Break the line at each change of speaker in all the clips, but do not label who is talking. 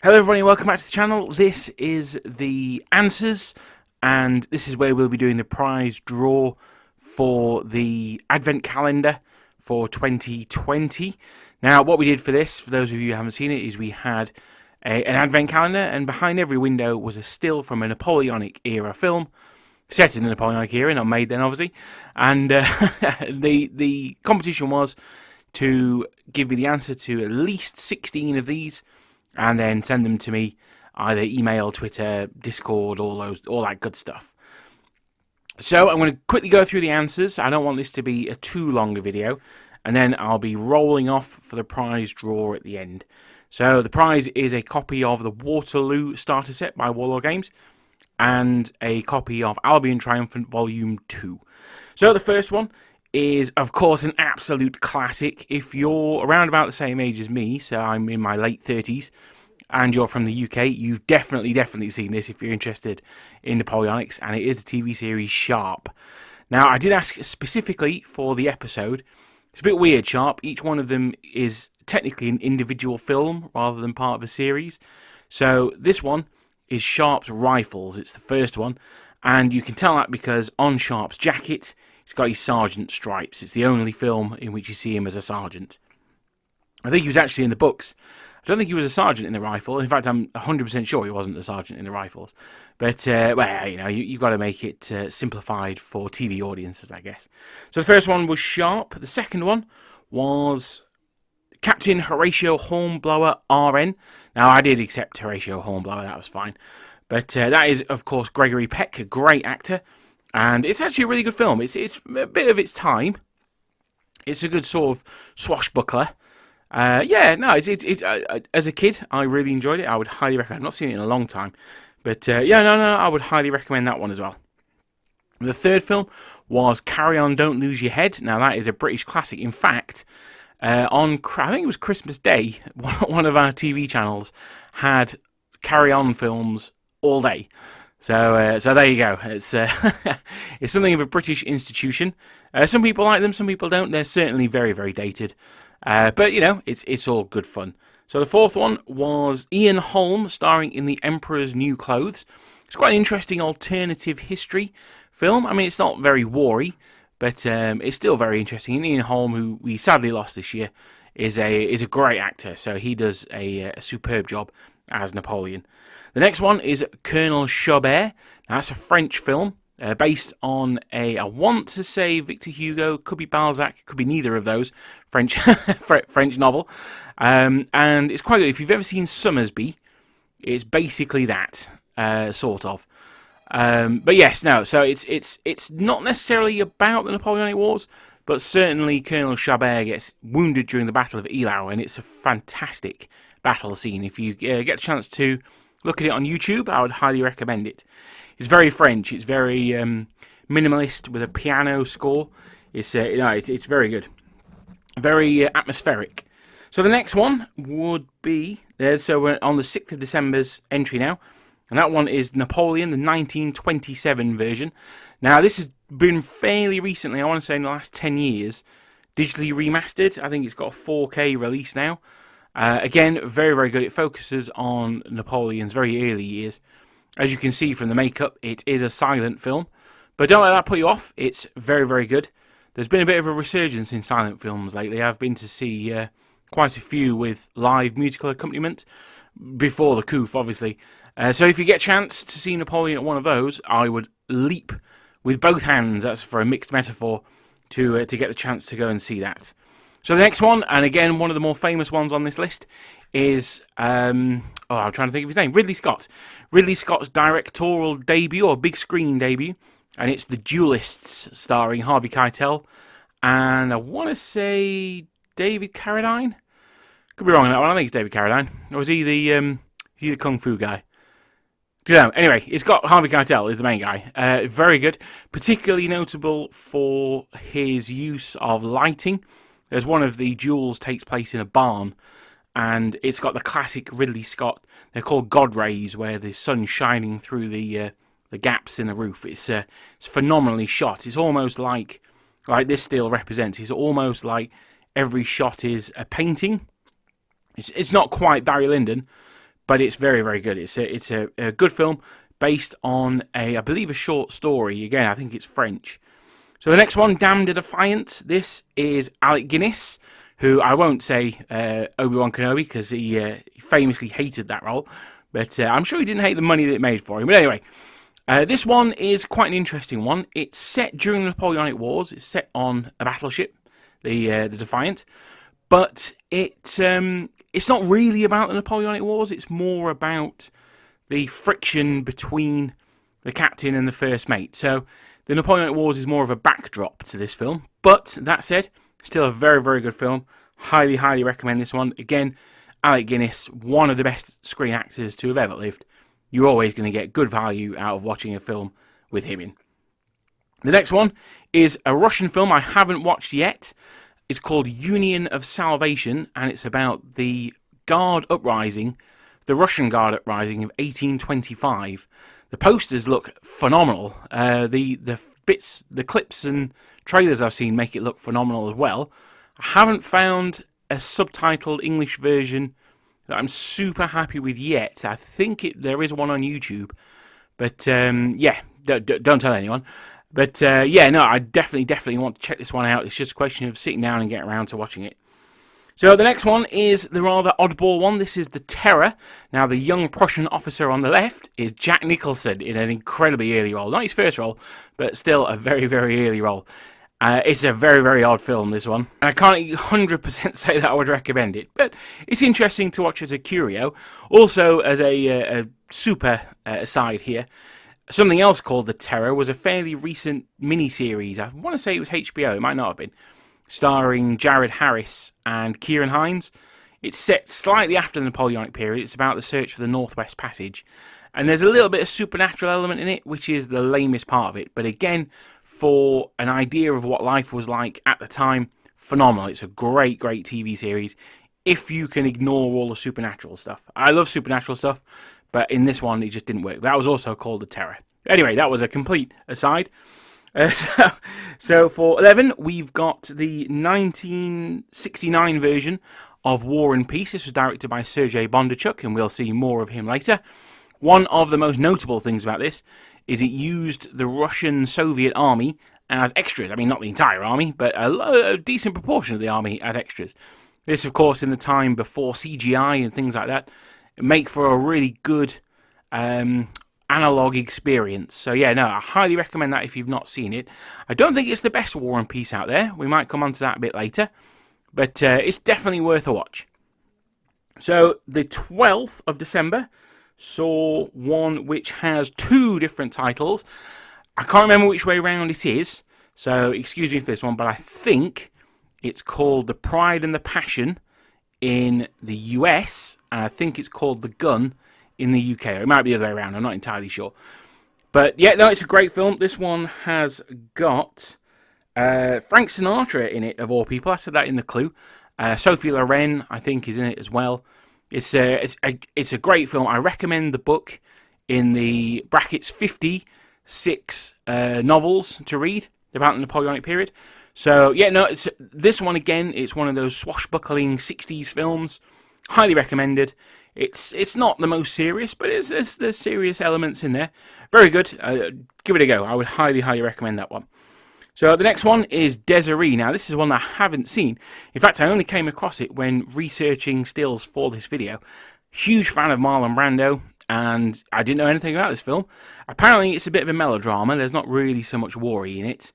Hello everybody, welcome back to the channel. This is the answers, and this is where we'll be doing the prize draw for the advent calendar for 2020. Now, what we did for this, for those of you who haven't seen it, is we had an advent calendar, and behind every window was a still from a Napoleonic era film, set in the Napoleonic era, not made then obviously, and the competition was to give me the answer to at least 16 of these, and then send them to me, either email, Twitter, Discord, all that good stuff. So I'm going to quickly go through the answers. I don't want this to be a too long a video, and then I'll be rolling off for the prize draw at the end. So the prize is a copy of the Waterloo starter set by Wargaming, and a copy of Albion Triumphant Volume 2. So the first one is, of course, an absolute classic. If you're around about the same age as me, so I'm in my late 30s, and you're from the UK, you've definitely seen this if you're interested in Napoleonics, and it is the TV series Sharp. Now, I did ask specifically for the episode. It's a bit weird, Sharp. Each one of them is technically an individual film rather than part of a series. So this one is Sharp's Rifles. It's the first one, and you can tell that because on Sharp's jacket, he's got his sergeant stripes. It's the only film in which you see him as a sergeant. I think he was actually in the books. I don't think he was a sergeant in the Rifle. In fact, I'm 100% sure he wasn't a sergeant in the Rifles. But, well, you know, you've got to make it simplified for TV audiences, I guess. So the first one was Sharp. The second one was Captain Horatio Hornblower RN. Now, I did accept Horatio Hornblower. That was fine. But that is, of course, Gregory Peck, a great actor. And it's actually a really good film. It's a bit of its time. It's a good sort of swashbuckler. As a kid, I really enjoyed it. I would highly recommend. I've not seen it in a long time. But, I would highly recommend that one as well. The third film was Carry On, Don't Lose Your Head. Now, that is a British classic. In fact, I think it was Christmas Day, one of our TV channels had Carry On films all day. So there you go. It's it's something of a British institution. Some people like them, some people don't. They're certainly very, very dated. But, you know, it's all good fun. So the fourth one was Ian Holm, starring in The Emperor's New Clothes. It's quite an interesting alternative history film. I mean, it's not very war-y, but it's still very interesting. And Ian Holm, who we sadly lost this year, is a great actor. So he does a superb job as Napoleon. The next one is Colonel Chabert. Now, that's a French film based on I want to say Victor Hugo, could be Balzac, could be neither of those, French French novel. And it's quite good. If you've ever seen Summersby, it's basically that, sort of. But yes, no, so it's not necessarily about the Napoleonic Wars, but certainly Colonel Chabert gets wounded during the Battle of Eylau, and it's a fantastic battle scene. If you get a chance to look at it on YouTube, I would highly recommend it. It's very French. It's very minimalist with a piano score. It's very good, very atmospheric. So the next one would be so we're on the 6th of December's entry now, and that one is Napoleon, the 1927 version. Now this has been fairly recently. I want to say in the last 10 years, digitally remastered. I think it's got a 4K release now. Again, very, very good. It focuses on Napoleon's very early years. As you can see from the makeup, it is a silent film. But don't let that put you off. It's very, very good. There's been a bit of a resurgence in silent films lately. I've been to see quite a few with live musical accompaniment before the coup, obviously. So if you get a chance to see Napoleon at one of those, I would leap with both hands. That's for a mixed metaphor to get the chance to go and see that. So the next one, and again, one of the more famous ones on this list, is, I'm trying to think of his name, Ridley Scott. Ridley Scott's directorial debut, or big screen debut, and it's The Duelists, starring Harvey Keitel, and I want to say David Carradine? Could be wrong on that one, I think it's David Carradine. Or is he the Kung Fu guy? Anyway, it's got Harvey Keitel is the main guy. Very good, particularly notable for his use of lighting. There's one of the duels takes place in a barn, and it's got the classic Ridley Scott. They're called God rays, where the sun's shining through the gaps in the roof. It's phenomenally shot. It's almost like this still represents. It's almost like every shot is a painting. It's not quite Barry Lyndon, but it's very, very good. It's a good film based on I believe, a short story. Again, I think it's French. So the next one, Damned a Defiant. This is Alec Guinness, who I won't say Obi-Wan Kenobi because he famously hated that role, but I'm sure he didn't hate the money that it made for him. But anyway, this one is quite an interesting one. It's set during the Napoleonic Wars. It's set on a battleship, the Defiant, but it's not really about the Napoleonic Wars. It's more about the friction between the captain and the first mate. So the Napoleonic Wars is more of a backdrop to this film. But that said, still a very, very good film. Highly, highly recommend this one. Again, Alec Guinness, one of the best screen actors to have ever lived. You're always going to get good value out of watching a film with him in. The next one is a Russian film I haven't watched yet. It's called Union of Salvation, and it's about the Guard uprising, the Russian Guard uprising of 1825. The posters look phenomenal. The bits, the clips and trailers I've seen make it look phenomenal as well. I haven't found a subtitled English version that I'm super happy with yet. I think there is one on YouTube, but yeah, don't tell anyone. But yeah, no, I definitely want to check this one out. It's just a question of sitting down and getting around to watching it. So the next one is the rather oddball one. This is The Terror. Now, the young Prussian officer on the left is Jack Nicholson in an incredibly early role. Not his first role, but still a very, very early role. It's a very, very odd film, this one. And I can't 100% say that I would recommend it, but it's interesting to watch as a curio. Also, as a super aside here, something else called The Terror was a fairly recent miniseries. I want to say it was HBO, it might not have been, starring Jared Harris and Kieran Hines. It's set slightly after the Napoleonic period. It's about the search for the Northwest Passage. And there's a little bit of supernatural element in it, which is the lamest part of it. But again, for an idea of what life was like at the time, phenomenal. It's a great, great TV series if you can ignore all the supernatural stuff. I love supernatural stuff, but in this one, it just didn't work. That was also called The Terror. Anyway, that was a complete aside. So for 11, we've got the 1969 version of War and Peace. This was directed by Sergei Bondarchuk, and we'll see more of him later. One of the most notable things about this is it used the Russian Soviet army as extras. I mean, not the entire army, but a decent proportion of the army as extras. This, of course, in the time before CGI and things like that, make for a really good analog experience. So yeah, no, I highly recommend that if you've not seen it. I don't think it's the best War and Peace out there. We might come on to that a bit later, but it's definitely worth a watch. So the 12th of December saw one which has two different titles. I can't remember which way round it is, so excuse me for this one, but I think it's called The Pride and the Passion in the US, and I think it's called The Gun in the UK. It might be the other way around, I'm not entirely sure. But yeah, no, it's a great film. This one has got Frank Sinatra in it, of all people. I said that in the clue. Sophie Loren, I think, is in it as well. It's a great film. I recommend the book in the brackets 56 novels to read about the Napoleonic period. So yeah, no, this one again. It's one of those swashbuckling 60s films. Highly recommended. It's not the most serious, but there's serious elements in there. Very good. Give it a go. I would highly, highly recommend that one. So the next one is Desiree. Now, this is one that I haven't seen. In fact, I only came across it when researching stills for this video. Huge fan of Marlon Brando, and I didn't know anything about this film. Apparently, it's a bit of a melodrama. There's not really so much war in it,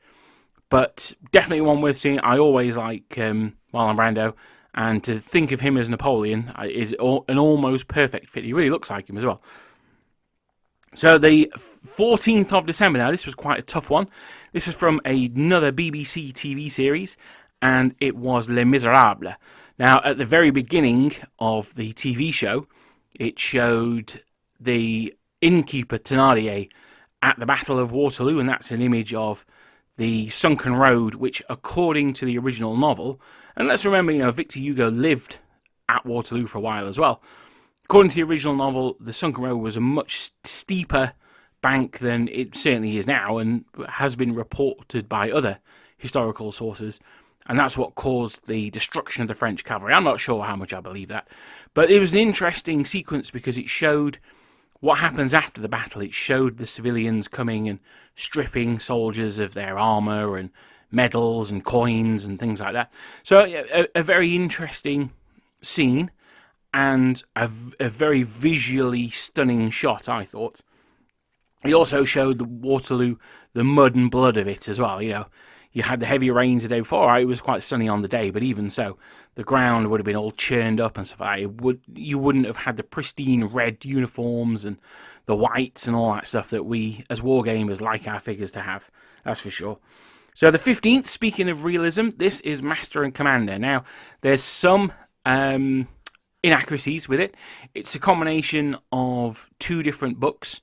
but definitely one worth seeing. I always like Marlon Brando, and to think of him as Napoleon is an almost perfect fit. He really looks like him as well. So the 14th of December, now this was quite a tough one. This is from another BBC TV series, and it was Les Miserables. Now, at the very beginning of the TV show, it showed the innkeeper Thénardier at the Battle of Waterloo, and that's an image of the sunken road, which, according to the original novel, and let's remember, Victor Hugo lived at Waterloo for a while as well. According to the original novel, the sunken road was a much steeper bank than it certainly is now, and has been reported by other historical sources and that's what caused the destruction of the French cavalry. I'm not sure how much I believe that, but it was an interesting sequence because it showed what happens after the battle. It showed the civilians coming and stripping soldiers of their armour and medals and coins and things like that. So a very interesting scene, and a very visually stunning shot, I thought. It also showed the Waterloo, the mud and blood of it as well. You had the heavy rains the day before. It was quite sunny on the day, but even so, the ground would have been all churned up and stuff like that. You wouldn't have had the pristine red uniforms and the whites and all that stuff that we, as wargamers, like our figures to have. That's for sure. So the 15th, speaking of realism, this is Master and Commander. Now, there's some inaccuracies with it. It's a combination of two different books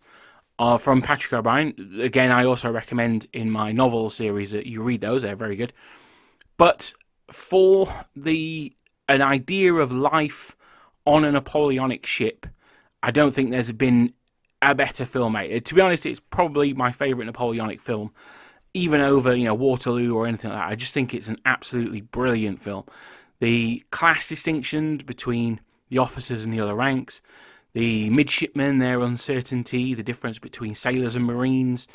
from Patrick O'Brien. Again, I also recommend in my novel series that you read those. They're very good. But for an idea of life on a Napoleonic ship, I don't think there's been a better film made. To be honest, it's probably my favourite Napoleonic film, even over Waterloo or anything like that. I just think it's an absolutely brilliant film. The class distinctions between the officers and the other ranks, the midshipmen, their uncertainty, the difference between sailors and marines,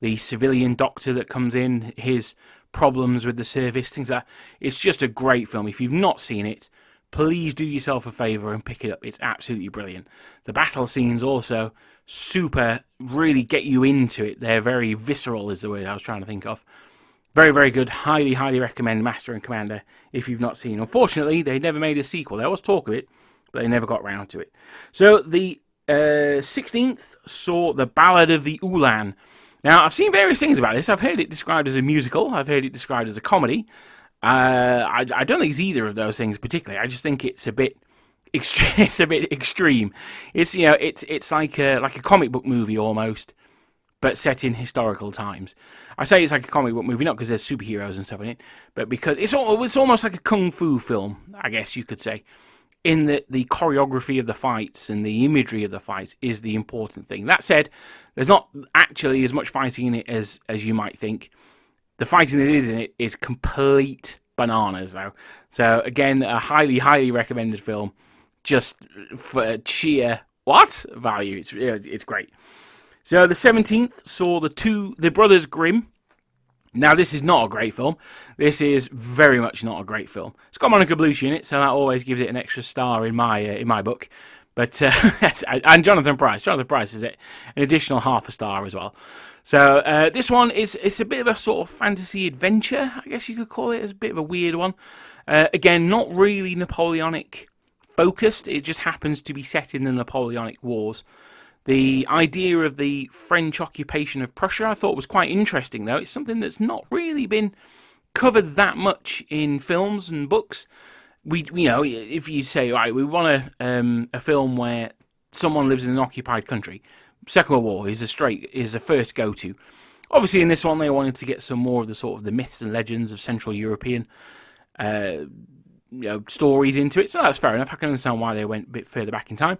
the civilian doctor that comes in, his problems with the service, things like that. It's just a great film. If you've not seen it, please do yourself a favour and pick it up. It's absolutely brilliant. The battle scenes also super, really get you into it. They're very visceral is the word I was trying to think of. Very, very good. Highly, highly recommend Master and Commander if you've not seen. Unfortunately, they never made a sequel. There was talk of it, but they never got round to it. So the 16th saw The Ballad of the Ulan. Now, I've seen various things about this. I've heard it described as a musical. I've heard it described as a comedy. I don't think it's either of those things particularly. I just think it's a bit it's a bit extreme. It's it's like a comic book movie almost, but set in historical times. I say it's like a comic book movie not because there's superheroes and stuff in it, but because it's almost like a kung fu film, I guess you could say. In that the choreography of the fights and the imagery of the fights is the important thing. That said, there's not actually as much fighting in it as you might think. The fighting that is in it is complete bananas, though. So, again, a highly, highly recommended film just for sheer value. It's great. So, the 17th saw the Brothers Grimm. Now, this is not a great film. This is very much not a great film. It's got Monica Bellucci in it, so that always gives it an extra star in my book. But and Jonathan Pryce. Jonathan Pryce is an additional half a star as well. So this one it's a bit of a sort of fantasy adventure, I guess you could call it. It's a bit of a weird one. Again, not really Napoleonic focused. It just happens to be set in the Napoleonic Wars. The idea of the French occupation of Prussia I thought was quite interesting, though. It's something that's not really been covered that much in films and books. If you say, right, we want a film where someone lives in an occupied country, Second World War is the first go-to. Obviously, in this one, they wanted to get some more of the sort of the myths and legends of Central European stories into it. So that's fair enough. I can understand why they went a bit further back in time.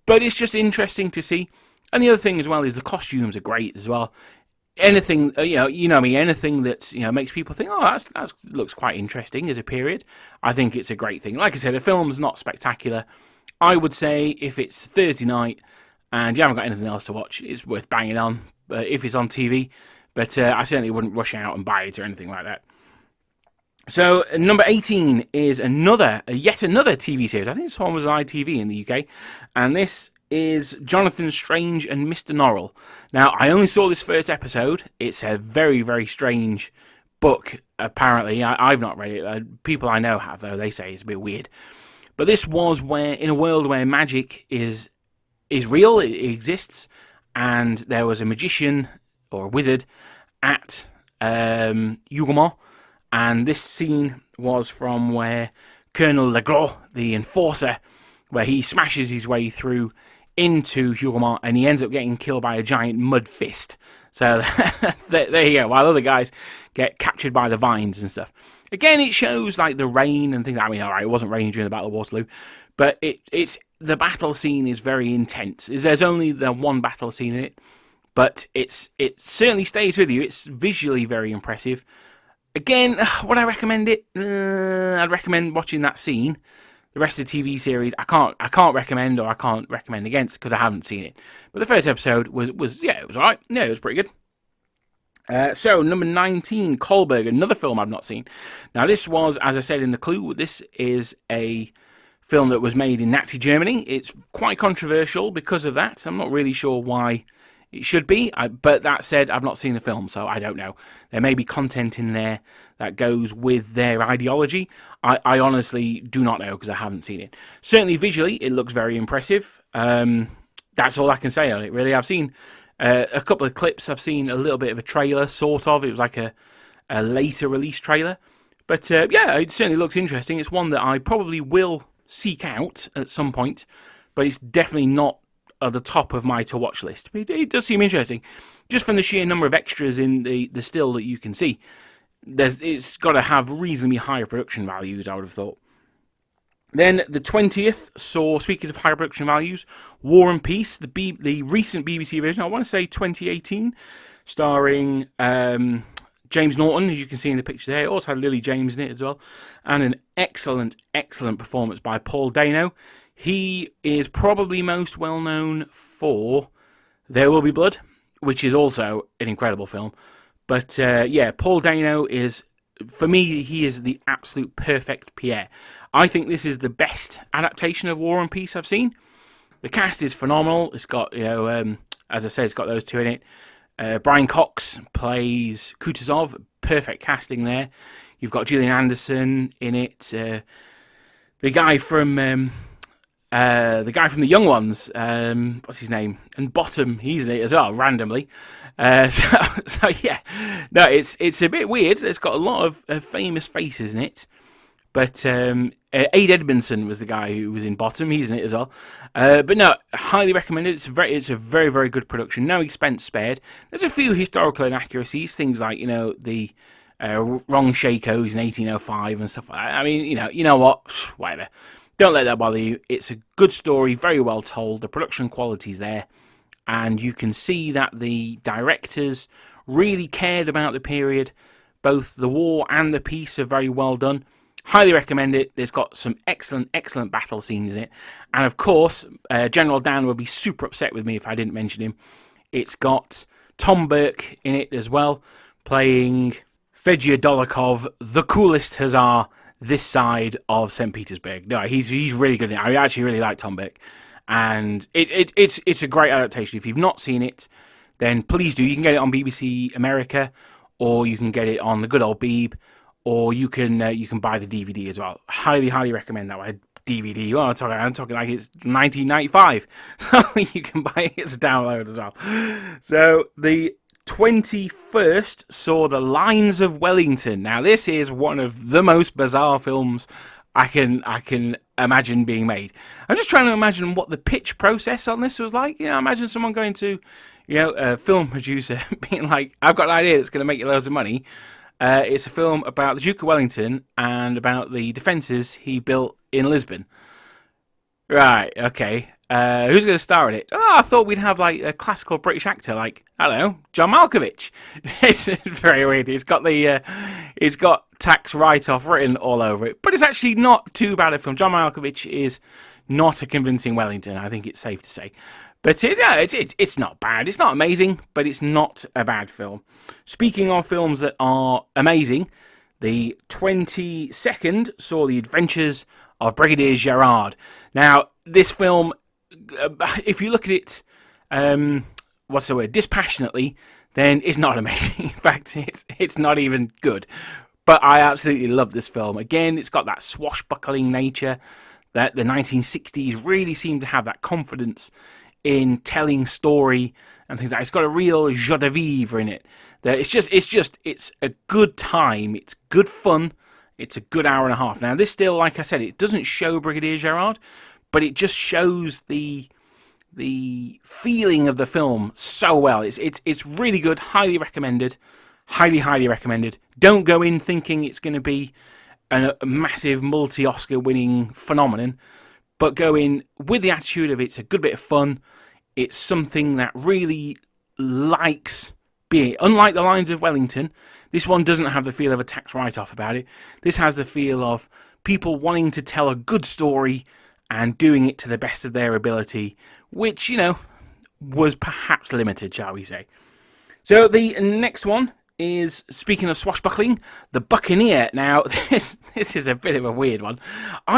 But it's just interesting to see. And the other thing as well is the costumes are great as well. Anything, anything that makes people think, oh, that looks quite interesting as a period. I think it's a great thing. Like I said, the film's not spectacular. I would say if it's Thursday night and you haven't got anything else to watch, it's worth banging on if it's on TV. But I certainly wouldn't rush out and buy it or anything like that. So number 18 is yet another TV series. I think this one was ITV in the UK, and this is Jonathan Strange and Mr. Norrell. Now, I only saw this first episode. It's a very, very strange book, apparently. I've not read it. People I know have, though. They say it's a bit weird. But this was in a world where magic is real, it exists, and there was a magician or a wizard at Hougomont, and this scene was from where Colonel Legros, the enforcer, where he smashes his way through into Hougomont, and he ends up getting killed by a giant mud fist. So there you go, while other guys get captured by the vines and stuff. Again, it shows like the rain and things. I mean, alright, it wasn't raining during the Battle of Waterloo, but it's the battle scene is very intense. There's only the one battle scene in it, but it certainly stays with you. It's visually very impressive. Again, would I recommend it? I'd recommend watching that scene. The rest of the TV series, I can't recommend, or I can't recommend against, because I haven't seen it. But the first episode was it was alright. Yeah, it was pretty good. So, number 19, Kolberg, another film I've not seen. Now, this was, as I said in the clue, this is a film that was made in Nazi Germany. It's quite controversial because of that. I'm not really sure why it should be, but that said, I've not seen the film, so I don't know. There may be content in there that goes with their ideology. I honestly do not know, because I haven't seen it. Certainly visually, it looks very impressive. That's all I can say on it, really. I've seen a couple of clips. I've seen a little bit of a trailer, sort of. It was like a later release trailer. But yeah, it certainly looks interesting. It's one that I probably will seek out at some point, but it's definitely not at the top of my to-watch list. But it does seem interesting. Just from the sheer number of extras in the still that you can see, it's got to have reasonably higher production values, I would have thought. Then the 20th saw, speaking of higher production values, War and Peace, the recent BBC version, I want to say 2018, starring James Norton, as you can see in the picture there. It also had Lily James in it as well. And an excellent, excellent performance by Paul Dano. He is probably most well known for There Will Be Blood, which is also an incredible film. But yeah, Paul Dano is, for me, he is the absolute perfect Pierre. I think this is the best adaptation of War and Peace I've seen. The cast is phenomenal. It's got, as I said, it's got those two in it. Brian Cox plays Kutuzov, perfect casting there. You've got Gillian Anderson in it. The guy from the Young Ones, what's his name? And Bottom, he's in it as well, randomly. So yeah, no, it's a bit weird. It's got a lot of famous faces in it. But Ade Edmondson was the guy who was in Bottom. He's in it as well. But no, highly recommended. It's a very, very good production. No expense spared. There's a few historical inaccuracies, things like, the wrong Shakos in 1805 and stuff like that. I mean, you know what? Whatever. Don't let that bother you. It's a good story, very well told. The production quality's there. And you can see that the directors really cared about the period. Both the war and the peace are very well done. Highly recommend it. It's got some excellent, excellent battle scenes in it. And of course, General Dan would be super upset with me if I didn't mention him. It's got Tom Burke in it as well, playing Fedya Dolokhov, the coolest hussar this side of St. Petersburg. No, he's really good in it. I actually really like Tom Burke. And it's a great adaptation. If you've not seen it, then please do. You can get it on BBC America, or you can get it on the good old Beeb, or you can buy the DVD as well. Highly, highly recommend that one. DVD. Oh, I'm talking like it's 1995. So you can buy it as a download as well. So the 21st saw The Lines of Wellington. Now this is one of the most bizarre films I can imagine being made. I'm just trying to imagine what the pitch process on this was like. Imagine someone going to, a film producer being like, I've got an idea that's going to make you loads of money. It's a film about the Duke of Wellington and about the defences he built in Lisbon. Right, okay. Who's going to star in it? Oh, I thought we'd have like a classical British actor, like, I don't know, John Malkovich. It's very weird. It's got tax write-off written all over it, but it's actually not too bad a film. John Malkovich is not a convincing Wellington, I think it's safe to say. But it's not bad. It's not amazing, but it's not a bad film. Speaking of films that are amazing, the 22nd saw The Adventures of Brigadier Gerard. Now, this film, if you look at it, dispassionately, then it's not amazing. In fact, it's not even good. But I absolutely love this film. Again, it's got that swashbuckling nature that the 1960s really seemed to have, that confidence in telling story and things like that. It's got a real joie de vivre in it. It's a good time. It's good fun. It's a good hour and a half. Now, this still, like I said, it doesn't show Brigadier Gerard, but it just shows the feeling of the film so well. It's really good. Highly recommended. Highly, highly recommended. Don't go in thinking it's going to be a massive multi-Oscar winning phenomenon, but go in with the attitude of it's a good bit of fun. It's something that really likes being, unlike The Lines of Wellington, This one doesn't have the feel of a tax write-off about it. This has the feel of people wanting to tell a good story and doing it to the best of their ability, which, you know, was perhaps limited, shall we say. So the next one is, speaking of swashbuckling, The Buccaneer. Now, this is a bit of a weird one.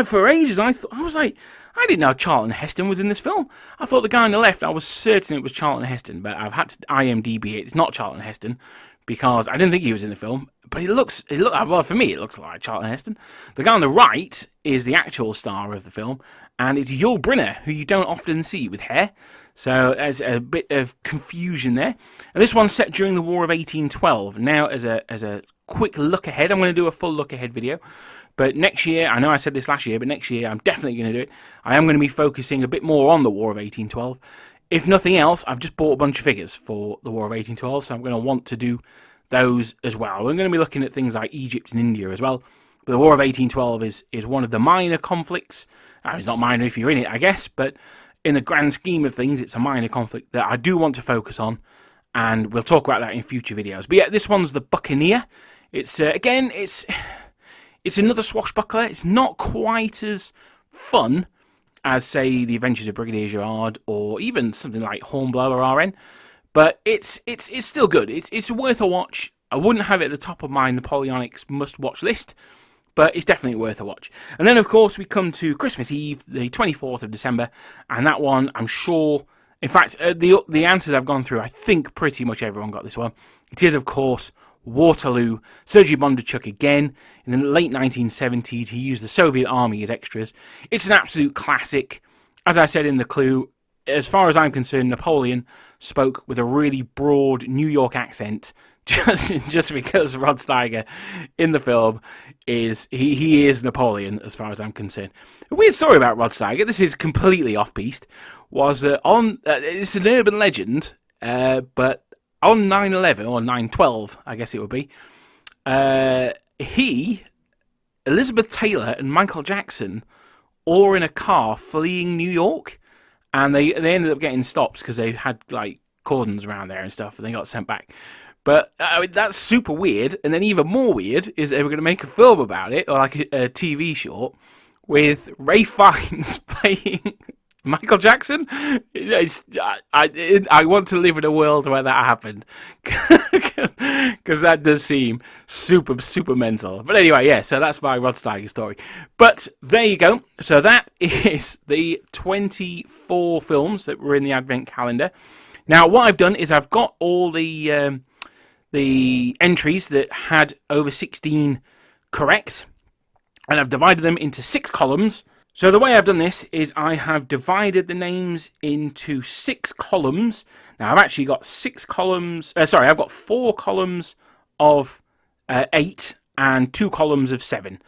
For ages, I was like, I didn't know Charlton Heston was in this film. I thought the guy on the left, I was certain it was Charlton Heston, but I've had to IMDb it. It's not Charlton Heston, because I didn't think he was in the film. But well, for me, it looks like Charlton Heston. The guy on the right is the actual star of the film, and it's Yul Brynner, who you don't often see with hair. So there's a bit of confusion there. And this one's set during the War of 1812. Now, as a quick look ahead, I'm going to do a full look ahead video. But next year, I know I said this last year, but next year I'm definitely going to do it. I am going to be focusing a bit more on the War of 1812. If nothing else, I've just bought a bunch of figures for the War of 1812, so I'm going to want to do those as well. We're going to be looking at things like Egypt and India as well. But the War of 1812 is one of the minor conflicts. It's not minor if you're in it, I guess, but in the grand scheme of things, it's a minor conflict that I do want to focus on, and we'll talk about that in future videos. But yeah, this one's The Buccaneer. It's, again, it's another swashbuckler. It's not quite as fun as, say, The Adventures of Brigadier Gerard, or even something like Hornblower RN, but it's still good. It's worth a watch. I wouldn't have it at the top of my Napoleonic's must-watch list, but it's definitely worth a watch. And then, of course, we come to Christmas Eve, the 24th of December, and that one, I'm sure, in fact, the answers I've gone through, I think pretty much everyone got this one. It is, of course, Waterloo. Sergei Bondarchuk again. In the late 1970s, he used the Soviet army as extras. It's an absolute classic. As I said in the clue, as far as I'm concerned, Napoleon spoke with a really broad New York accent, just because Rod Steiger in the film he is Napoleon, as far as I'm concerned. A weird story about Rod Steiger, this is completely off-piste, was it's an urban legend, but on 9/11, or 9/12, I guess it would be, Elizabeth Taylor and Michael Jackson all were in a car fleeing New York, and they ended up getting stopped because they had, like, cordons around there and stuff, and they got sent back. But that's super weird, and then even more weird is they were going to make a film about it, or like a TV short, with Ray Fiennes playing Michael Jackson. I want to live in a world where that happened, because that does seem super, super mental. But anyway, yeah, so that's my Rod Steiger story. But there you go. So that is the 24 films that were in the Advent calendar. Now, what I've done is I've got all the entries that had over 16 correct, and I've divided them into 6 columns. So the way I've done this is I have divided the names into 6 columns. Now, I've actually got 6 columns, I've got 4 columns of 8 and 2 columns of 7.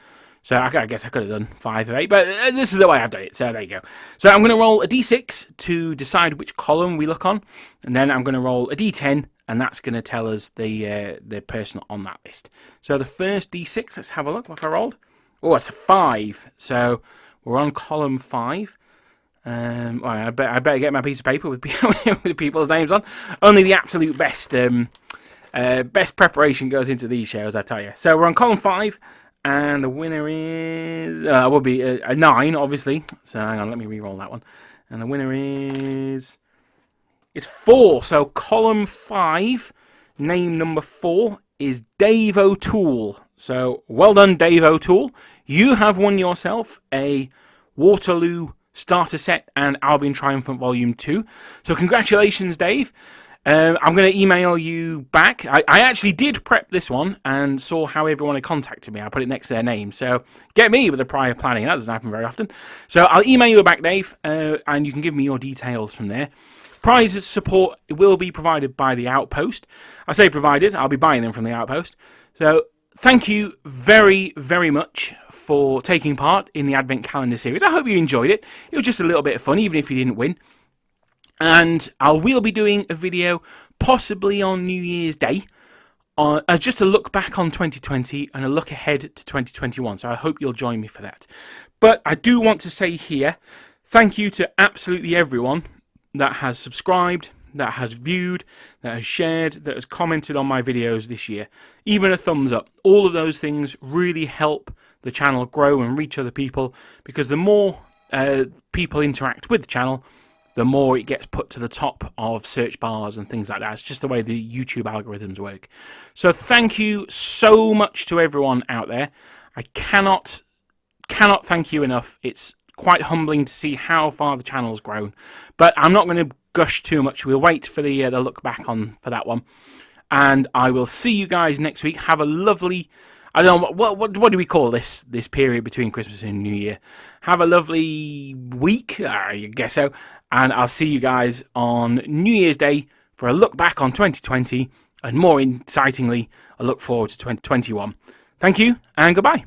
So I guess I could have done 5 of 8, but this is the way I've done it, so there you go. So I'm going to roll a d6 to decide which column we look on, and then I'm going to roll a d10, and that's going to tell us the person on that list. So the first d6, let's have a look what I rolled. Oh, it's a 5, so we're on column 5. Well, I better get my piece of paper with people's names on. Only the absolute best best preparation goes into these shows, I tell you. So we're on column 5. And the winner is, will be a 9, obviously. So hang on, let me re-roll that one. And the winner is, it's 4. So column 5, name number 4 is Dave O'Toole. So well done, Dave O'Toole. You have won yourself a Waterloo starter set and Albion Triumphant Volume 2. So congratulations, Dave. I'm going to email you back. I actually did prep this one and saw how everyone had contacted me. I put it next to their name. So get me with the prior planning. That doesn't happen very often. So I'll email you back, Dave, and you can give me your details from there. Prize support will be provided by the Outpost. I say provided. I'll be buying them from the Outpost. So thank you very, very much for taking part in the Advent Calendar series. I hope you enjoyed it. It was just a little bit of fun, even if you didn't win. And I will be doing a video possibly on New Year's Day as just a look back on 2020 and a look ahead to 2021. So I hope you'll join me for that. But I do want to say here, thank you to absolutely everyone that has subscribed, that has viewed, that has shared, that has commented on my videos this year. Even a thumbs up. All of those things really help the channel grow and reach other people, because the more people interact with the channel, the more it gets put to the top of search bars and things like that. It's just the way the YouTube algorithms work. So thank you so much to everyone out there. I cannot thank you enough. It's quite humbling to see how far the channel's grown. But I'm not going to gush too much. We'll wait for the look back on for that one. And I will see you guys next week. Have a lovely... I don't know, what do we call this period between Christmas and New Year? Have a lovely week, I guess so. And I'll see you guys on New Year's Day for a look back on 2020. And more excitingly, a look forward to 2021. Thank you, and goodbye.